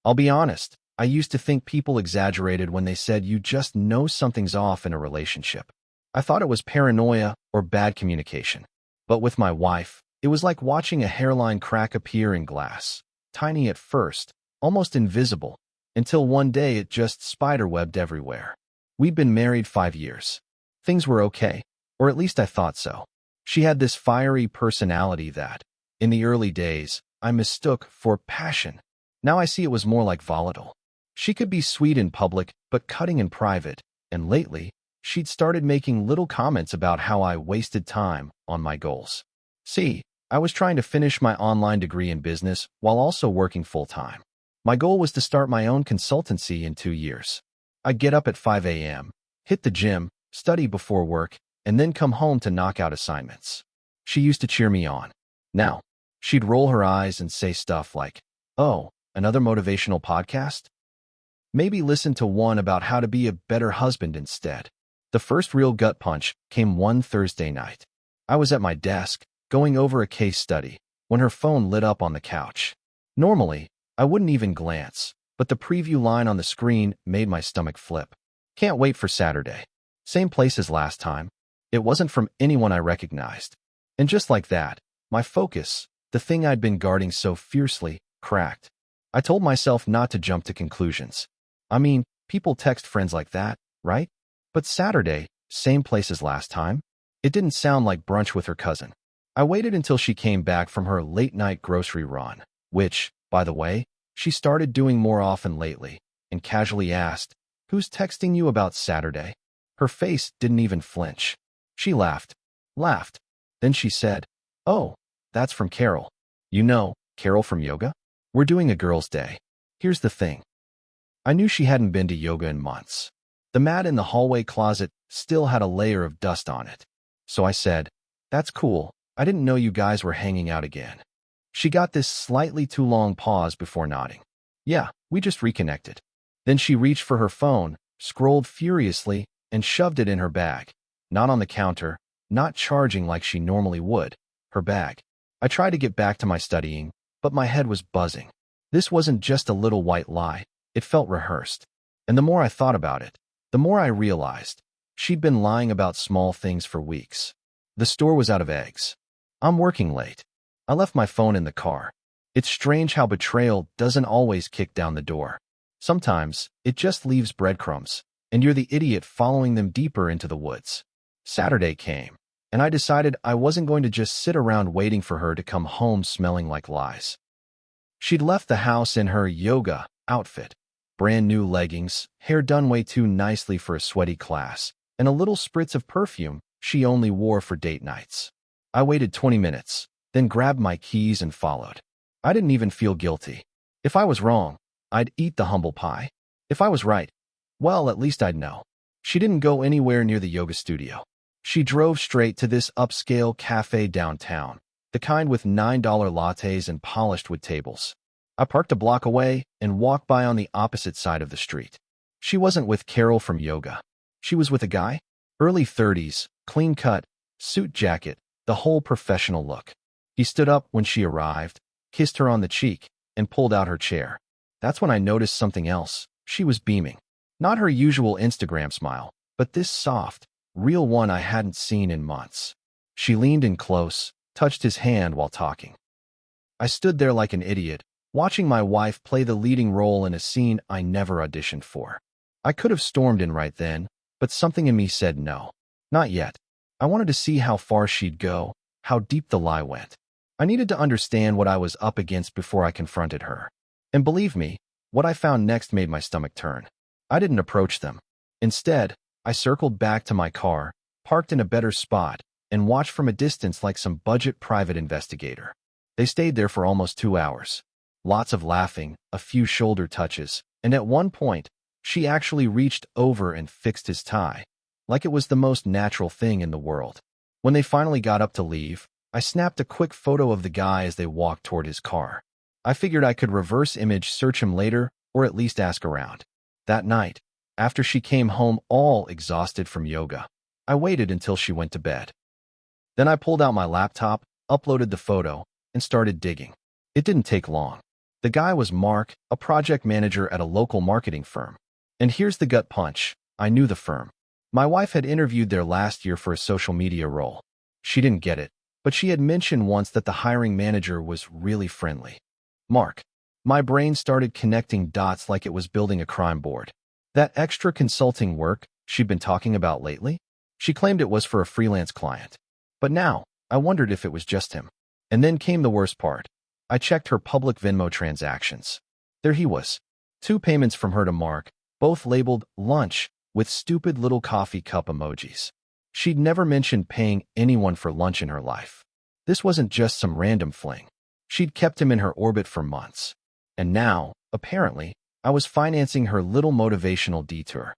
I'll be honest, I used to think people exaggerated when they said you just know something's off in a relationship. I thought it was paranoia or bad communication. But with my wife, it was like watching a hairline crack appear in glass. Tiny at first, almost invisible, until one day it just spiderwebbed everywhere. We'd been married 5 years. Things were okay, or at least I thought so. She had this fiery personality that, in the early days, I mistook for passion. Now I see it was more like volatile. She could be sweet in public, but cutting in private, and lately, she'd started making little comments about how I wasted time on my goals. See, I was trying to finish my online degree in business while also working full-time. My goal was to start my own consultancy in 2 years. I'd get up at 5 a.m., hit the gym, study before work, and then come home to knock out assignments. She used to cheer me on. Now, she'd roll her eyes and say stuff like, "Oh, another motivational podcast? Maybe listen to one about how to be a better husband instead." The first real gut punch came one Thursday night. I was at my desk, going over a case study, when her phone lit up on the couch. Normally, I wouldn't even glance, but the preview line on the screen made my stomach flip. "Can't wait for Saturday. Same place as last time." It wasn't from anyone I recognized. And just like that, my focus, the thing I'd been guarding so fiercely, cracked. I told myself not to jump to conclusions. I mean, people text friends like that, right? But Saturday, same place as last time? It didn't sound like brunch with her cousin. I waited until she came back from her late-night grocery run, which, by the way, she started doing more often lately, and casually asked, "Who's texting you about Saturday?" Her face didn't even flinch. She laughed. Then she said, "Oh, that's from Carol. You know, Carol from yoga? We're doing a girls' day." Here's the thing. I knew she hadn't been to yoga in months. The mat in the hallway closet still had a layer of dust on it. So I said, "That's cool. I didn't know you guys were hanging out again." She got this slightly too long pause before nodding. "Yeah, we just reconnected." Then she reached for her phone, scrolled furiously, and shoved it in her bag. Not on the counter, not charging like she normally would. Her bag. I tried to get back to my studying, but my head was buzzing. This wasn't just a little white lie. It felt rehearsed. And the more I thought about it, the more I realized she'd been lying about small things for weeks. The store was out of eggs. I'm working late. I left my phone in the car. It's strange how betrayal doesn't always kick down the door. Sometimes, it just leaves breadcrumbs, and you're the idiot following them deeper into the woods. Saturday came, and I decided I wasn't going to just sit around waiting for her to come home smelling like lies. She'd left the house in her yoga outfit. Brand new leggings, hair done way too nicely for a sweaty class, and a little spritz of perfume she only wore for date nights. I waited 20 minutes, then grabbed my keys and followed. I didn't even feel guilty. If I was wrong, I'd eat the humble pie. If I was right, well, at least I'd know. She didn't go anywhere near the yoga studio. She drove straight to this upscale cafe downtown, the kind with $9 lattes and polished wood tables. I parked a block away and walked by on the opposite side of the street. She wasn't with Carol from yoga. She was with a guy, early 30s, clean cut, suit jacket, the whole professional look. He stood up when she arrived, kissed her on the cheek, and pulled out her chair. That's when I noticed something else. She was beaming. Not her usual Instagram smile, but this soft, real one I hadn't seen in months. She leaned in close, touched his hand while talking. I stood there like an idiot, watching my wife play the leading role in a scene I never auditioned for. I could have stormed in right then, but something in me said no. Not yet. I wanted to see how far she'd go, how deep the lie went. I needed to understand what I was up against before I confronted her. And believe me, what I found next made my stomach turn. I didn't approach them. Instead, I circled back to my car, parked in a better spot, and watched from a distance like some budget private investigator. They stayed there for almost 2 hours. Lots of laughing, a few shoulder touches, and at one point, she actually reached over and fixed his tie, like it was the most natural thing in the world. When they finally got up to leave, I snapped a quick photo of the guy as they walked toward his car. I figured I could reverse image search him later, or at least ask around. That night, after she came home all exhausted from yoga, I waited until she went to bed. Then I pulled out my laptop, uploaded the photo, and started digging. It didn't take long. The guy was Mark, a project manager at a local marketing firm. And here's the gut punch. I knew the firm. My wife had interviewed there last year for a social media role. She didn't get it, but she had mentioned once that the hiring manager was really friendly. Mark. My brain started connecting dots like it was building a crime board. That extra consulting work she'd been talking about lately? She claimed it was for a freelance client. But now, I wondered if it was just him. And then came the worst part. I checked her public Venmo transactions. There he was. 2 payments from her to Mark, both labeled lunch with stupid little coffee cup emojis. She'd never mentioned paying anyone for lunch in her life. This wasn't just some random fling. She'd kept him in her orbit for months. And now, apparently, I was financing her little motivational detour.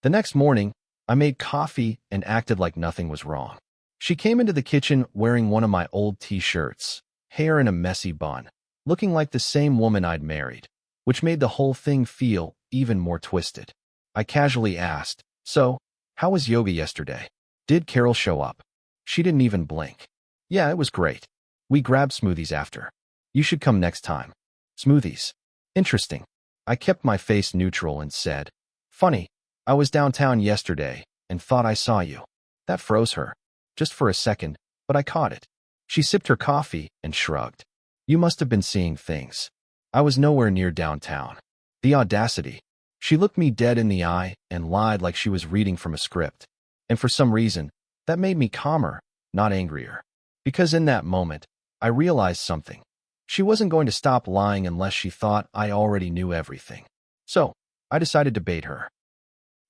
The next morning, I made coffee and acted like nothing was wrong. She came into the kitchen wearing one of my old t-shirts, hair in a messy bun, looking like the same woman I'd married, which made the whole thing feel even more twisted. I casually asked, "So, how was yoga yesterday? Did Carol show up?" She didn't even blink. "Yeah, it was great. We grabbed smoothies after. You should come next time." "Smoothies. Interesting." I kept my face neutral and said, "Funny, I was downtown yesterday and thought I saw you." That froze her. Just for a second, but I caught it. She sipped her coffee and shrugged. "You must have been seeing things. I was nowhere near downtown." The audacity. She looked me dead in the eye and lied like she was reading from a script. And for some reason, that made me calmer, not angrier. Because in that moment, I realized something. She wasn't going to stop lying unless she thought I already knew everything. So, I decided to bait her.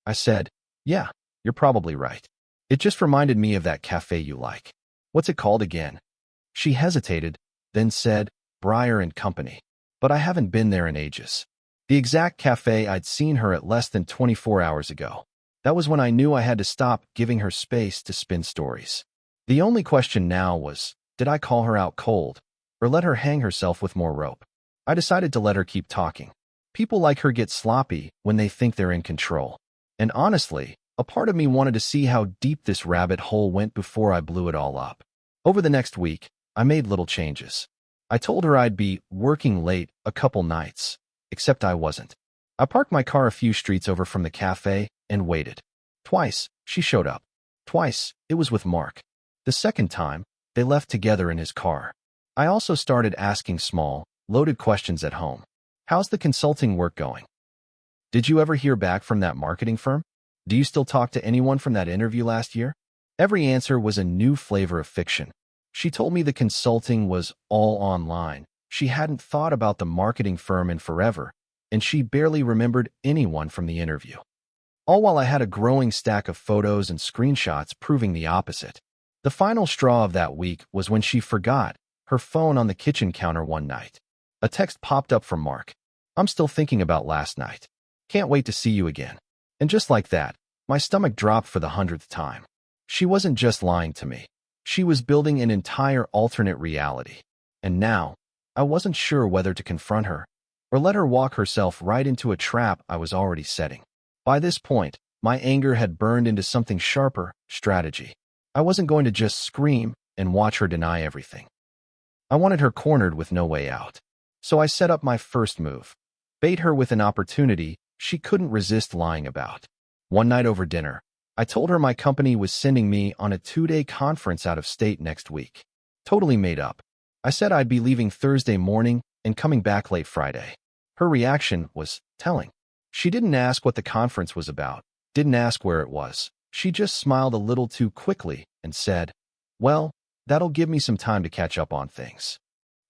I said, "Yeah, you're probably right. It just reminded me of that cafe you like. What's it called again?" She hesitated, then said, "Breyer and Company. But I haven't been there in ages." The exact cafe I'd seen her at less than 24 hours ago. That was when I knew I had to stop giving her space to spin stories. The only question now was, did I call her out cold, or let her hang herself with more rope? I decided to let her keep talking. People like her get sloppy when they think they're in control. And honestly, a part of me wanted to see how deep this rabbit hole went before I blew it all up. Over the next week, I made little changes. I told her I'd be working late a couple nights, except I wasn't. I parked my car a few streets over from the cafe and waited. Twice, she showed up. Twice, it was with Mark. The second time, they left together in his car. I also started asking small, loaded questions at home. How's the consulting work going? Did you ever hear back from that marketing firm? Do you still talk to anyone from that interview last year? Every answer was a new flavor of fiction. She told me the consulting was all online. She hadn't thought about the marketing firm in forever, and she barely remembered anyone from the interview. All while I had a growing stack of photos and screenshots proving the opposite. The final straw of that week was when she forgot her phone on the kitchen counter one night. A text popped up from Mark. "I'm still thinking about last night. Can't wait to see you again." And just like that, my stomach dropped for the 100th time. She wasn't just lying to me. She was building an entire alternate reality. And now, I wasn't sure whether to confront her or let her walk herself right into a trap I was already setting. By this point, my anger had burned into something sharper: strategy. I wasn't going to just scream and watch her deny everything. I wanted her cornered with no way out. So I set up my first move. Bait her with an opportunity she couldn't resist lying about. One night over dinner, I told her my company was sending me on a 2-day conference out of state next week. Totally made up. I said I'd be leaving Thursday morning and coming back late Friday. Her reaction was telling. She didn't ask what the conference was about, didn't ask where it was. She just smiled a little too quickly and said, "Well, that'll give me some time to catch up on things."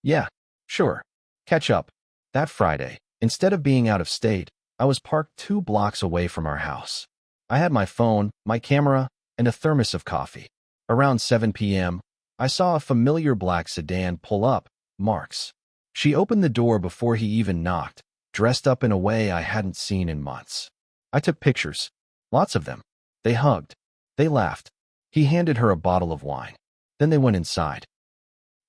Yeah, sure. Catch up. That Friday, instead of being out of state, I was parked 2 blocks away from our house. I had my phone, my camera, and a thermos of coffee. Around 7 p.m., I saw a familiar black sedan pull up, Mark's. She opened the door before he even knocked, dressed up in a way I hadn't seen in months. I took pictures. Lots of them. They hugged. They laughed. He handed her a bottle of wine. Then they went inside.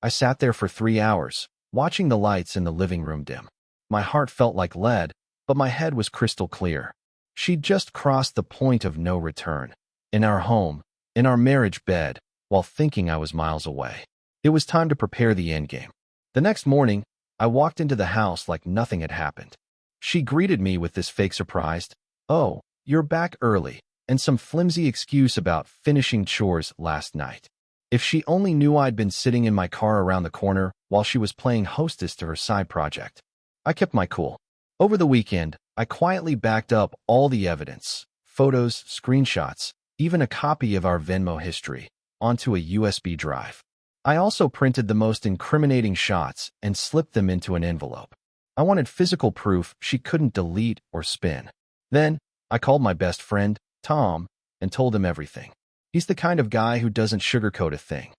I sat there for 3 hours, watching the lights in the living room dim. My heart felt like lead, but my head was crystal clear. She'd just crossed the point of no return. In our home, in our marriage bed, while thinking I was miles away. It was time to prepare the endgame. The next morning, I walked into the house like nothing had happened. She greeted me with this fake surprise, "Oh, you're back early," and some flimsy excuse about finishing chores last night. If she only knew I'd been sitting in my car around the corner while she was playing hostess to her side project. I kept my cool. Over the weekend, I quietly backed up all the evidence, photos, screenshots, even a copy of our Venmo history, onto a USB drive. I also printed the most incriminating shots and slipped them into an envelope. I wanted physical proof she couldn't delete or spin. Then, I called my best friend, Tom, and told him everything. He's the kind of guy who doesn't sugarcoat a thing.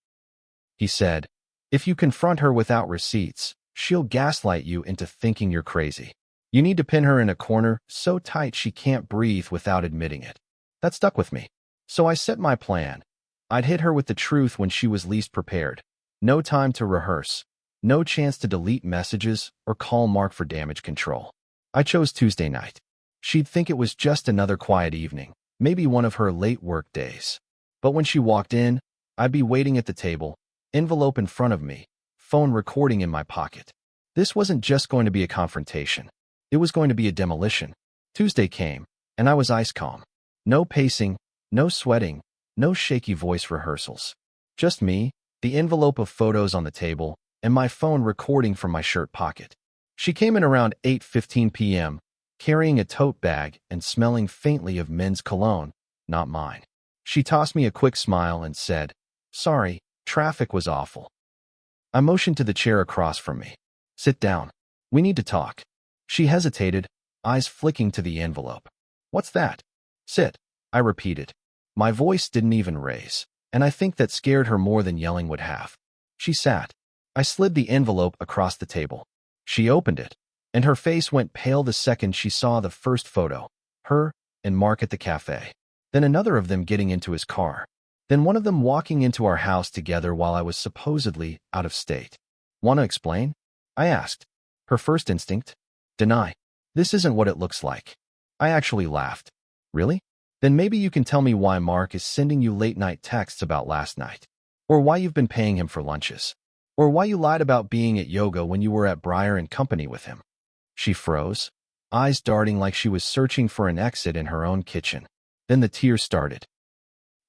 He said, "If you confront her without receipts, she'll gaslight you into thinking you're crazy. You need to pin her in a corner so tight she can't breathe without admitting it." That stuck with me. So I set my plan. I'd hit her with the truth when she was least prepared. No time to rehearse. No chance to delete messages or call Mark for damage control. I chose Tuesday night. She'd think it was just another quiet evening, maybe one of her late work days. But when she walked in, I'd be waiting at the table, envelope in front of me, phone recording in my pocket. This wasn't just going to be a confrontation. It was going to be a demolition. Tuesday came, and I was ice calm. No pacing, no sweating, no shaky voice rehearsals. Just me, the envelope of photos on the table, and my phone recording from my shirt pocket. She came in around 8:15 p.m., carrying a tote bag and smelling faintly of men's cologne, not mine. She tossed me a quick smile and said, "Sorry, traffic was awful." I motioned to the chair across from me. "Sit down. We need to talk." She hesitated, eyes flicking to the envelope. "What's that?" "Sit," I repeated. My voice didn't even raise, and I think that scared her more than yelling would have. She sat. I slid the envelope across the table. She opened it, and her face went pale the second she saw the first photo, her and Mark at the cafe. Then another of them getting into his car. Then one of them walking into our house together while I was supposedly out of state. "Want to explain?" I asked. Her first instinct? Deny. "This isn't what it looks like." I actually laughed. "Really? Then maybe you can tell me why Mark is sending you late-night texts about last night. Or why you've been paying him for lunches. Or why you lied about being at yoga when you were at Breyer and Company with him." She froze, eyes darting like she was searching for an exit in her own kitchen. Then the tears started.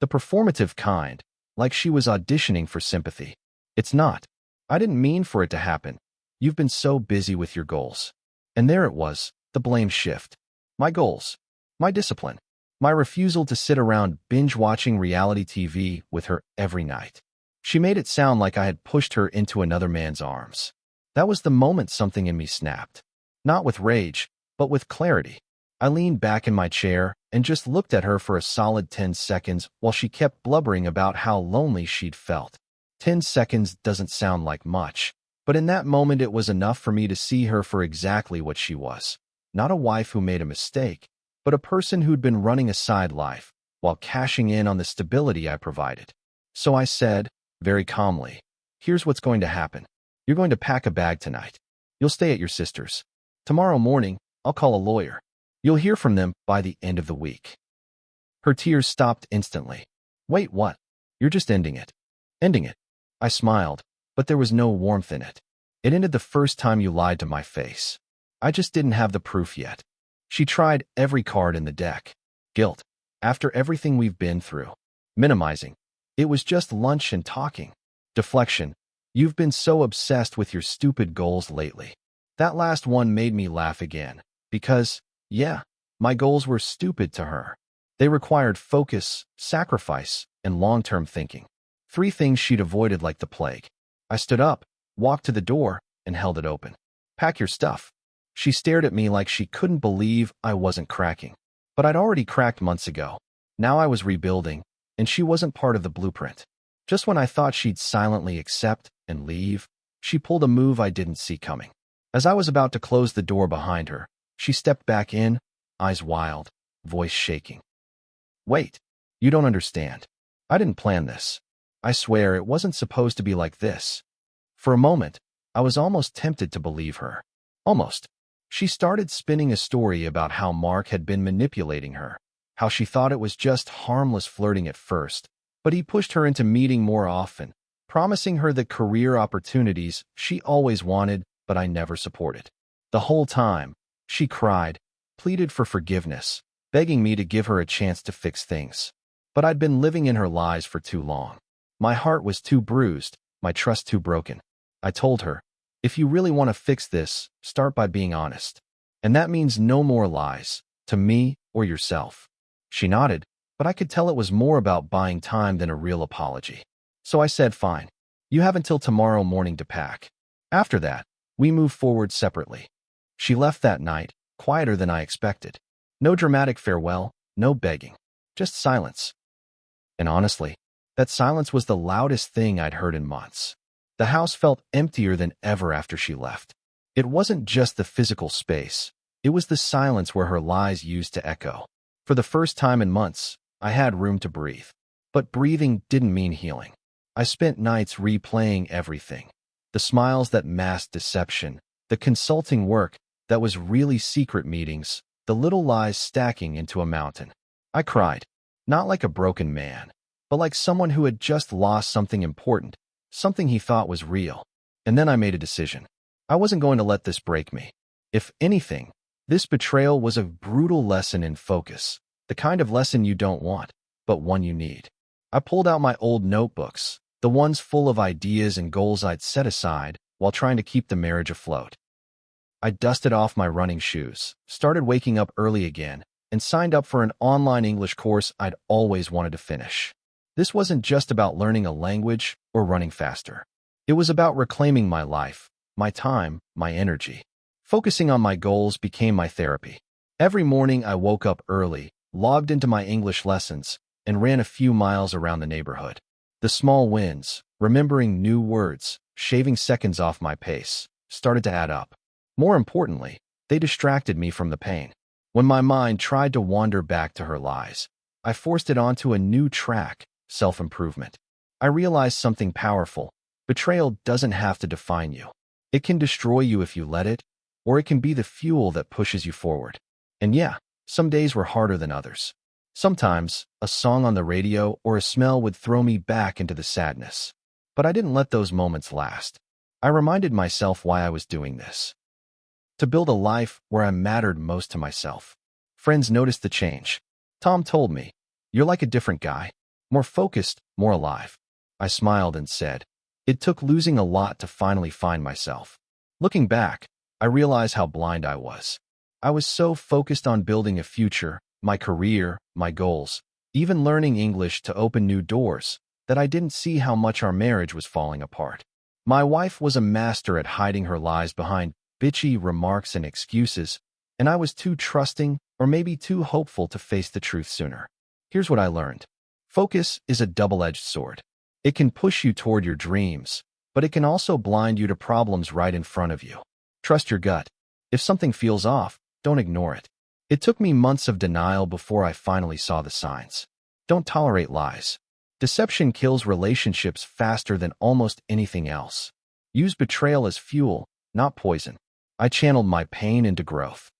The performative kind, like she was auditioning for sympathy. "It's not. I didn't mean for it to happen. You've been so busy with your goals." And there it was, the blame shift. My goals. My discipline. My refusal to sit around binge-watching reality TV with her every night. She made it sound like I had pushed her into another man's arms. That was the moment something in me snapped. Not with rage, but with clarity. I leaned back in my chair and just looked at her for a solid 10 seconds while she kept blubbering about how lonely she'd felt. 10 seconds doesn't sound like much, but in that moment it was enough for me to see her for exactly what she was. Not a wife who made a mistake, but a person who'd been running a side life while cashing in on the stability I provided. So I said, very calmly, "Here's what's going to happen. You're going to pack a bag tonight. You'll stay at your sister's. Tomorrow morning, I'll call a lawyer. You'll hear from them by the end of the week." Her tears stopped instantly. "Wait, what? You're just ending it." "Ending it." I smiled, but there was no warmth in it. "It ended the first time you lied to my face. I just didn't have the proof yet." She tried every card in the deck. Guilt. After everything we've been through. Minimizing. It was just lunch and talking. Deflection. You've been so obsessed with your stupid goals lately. That last one made me laugh again. Because, yeah, my goals were stupid to her. They required focus, sacrifice, and long-term thinking. 3 things she'd avoided like the plague. I stood up, walked to the door, and held it open. "Pack your stuff." She stared at me like she couldn't believe I wasn't cracking. But I'd already cracked months ago. Now I was rebuilding, and she wasn't part of the blueprint. Just when I thought she'd silently accept and leave, she pulled a move I didn't see coming. As I was about to close the door behind her, she stepped back in, eyes wild, voice shaking. "Wait, you don't understand. I didn't plan this. I swear it wasn't supposed to be like this." For a moment, I was almost tempted to believe her. Almost. She started spinning a story about how Mark had been manipulating her, how she thought it was just harmless flirting at first, but he pushed her into meeting more often, promising her the career opportunities she always wanted, but I never supported. The whole time, she cried, pleaded for forgiveness, begging me to give her a chance to fix things. But I'd been living in her lies for too long. My heart was too bruised, my trust too broken. I told her, if you really want to fix this, start by being honest. And that means no more lies, to me or yourself. She nodded, but I could tell it was more about buying time than a real apology. So I said, fine. You have until tomorrow morning to pack. After that, we moved forward separately. She left that night, quieter than I expected. No dramatic farewell, no begging, just silence. And honestly, that silence was the loudest thing I'd heard in months. The house felt emptier than ever after she left. It wasn't just the physical space. It was the silence where her lies used to echo. For the first time in months, I had room to breathe. But breathing didn't mean healing. I spent nights replaying everything. The smiles that masked deception, the consulting work that was really secret meetings, the little lies stacking into a mountain. I cried, not like a broken man, but like someone who had just lost something important, something he thought was real. And then I made a decision. I wasn't going to let this break me. If anything, this betrayal was a brutal lesson in focus, the kind of lesson you don't want, but one you need. I pulled out my old notebooks, the ones full of ideas and goals I'd set aside while trying to keep the marriage afloat. I dusted off my running shoes, started waking up early again, and signed up for an online English course I'd always wanted to finish. This wasn't just about learning a language or running faster. It was about reclaiming my life, my time, my energy. Focusing on my goals became my therapy. Every morning I woke up early, logged into my English lessons, and ran a few miles around the neighborhood. The small wins, remembering new words, shaving seconds off my pace, started to add up. More importantly, they distracted me from the pain. When my mind tried to wander back to her lies, I forced it onto a new track, self-improvement. I realized something powerful. Betrayal doesn't have to define you. It can destroy you if you let it, or it can be the fuel that pushes you forward. And yeah, some days were harder than others. Sometimes, a song on the radio or a smell would throw me back into the sadness. But I didn't let those moments last. I reminded myself why I was doing this. To build a life where I mattered most to myself. Friends noticed the change. Tom told me, "You're like a different guy. More focused, more alive." I smiled and said, "It took losing a lot to finally find myself." Looking back, I realized how blind I was. I was so focused on building a future, my career, my goals, even learning English to open new doors, that I didn't see how much our marriage was falling apart. My wife was a master at hiding her lies behind bitchy remarks and excuses, and I was too trusting or maybe too hopeful to face the truth sooner. Here's what I learned. Focus is a double-edged sword. It can push you toward your dreams, but it can also blind you to problems right in front of you. Trust your gut. If something feels off, don't ignore it. It took me months of denial before I finally saw the signs. Don't tolerate lies. Deception kills relationships faster than almost anything else. Use betrayal as fuel, not poison. I channeled my pain into growth.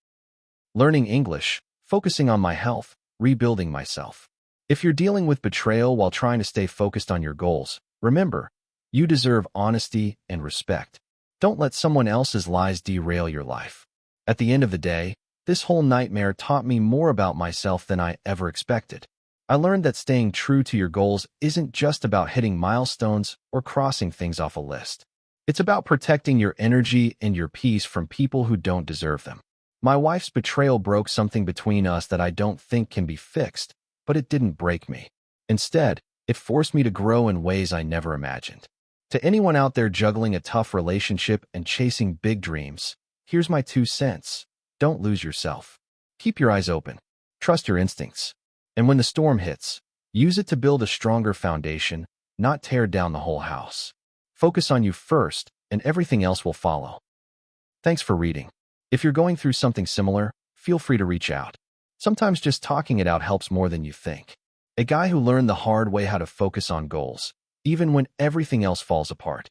Learning English, focusing on my health, rebuilding myself. If you're dealing with betrayal while trying to stay focused on your goals, remember, you deserve honesty and respect. Don't let someone else's lies derail your life. At the end of the day, this whole nightmare taught me more about myself than I ever expected. I learned that staying true to your goals isn't just about hitting milestones or crossing things off a list. It's about protecting your energy and your peace from people who don't deserve them. My wife's betrayal broke something between us that I don't think can be fixed, but it didn't break me. Instead, it forced me to grow in ways I never imagined. To anyone out there juggling a tough relationship and chasing big dreams, here's my 2 cents. Don't lose yourself. Keep your eyes open. Trust your instincts. And when the storm hits, use it to build a stronger foundation, not tear down the whole house. Focus on you first, and everything else will follow. Thanks for reading. If you're going through something similar, feel free to reach out. Sometimes just talking it out helps more than you think. A guy who learned the hard way how to focus on goals, even when everything else falls apart.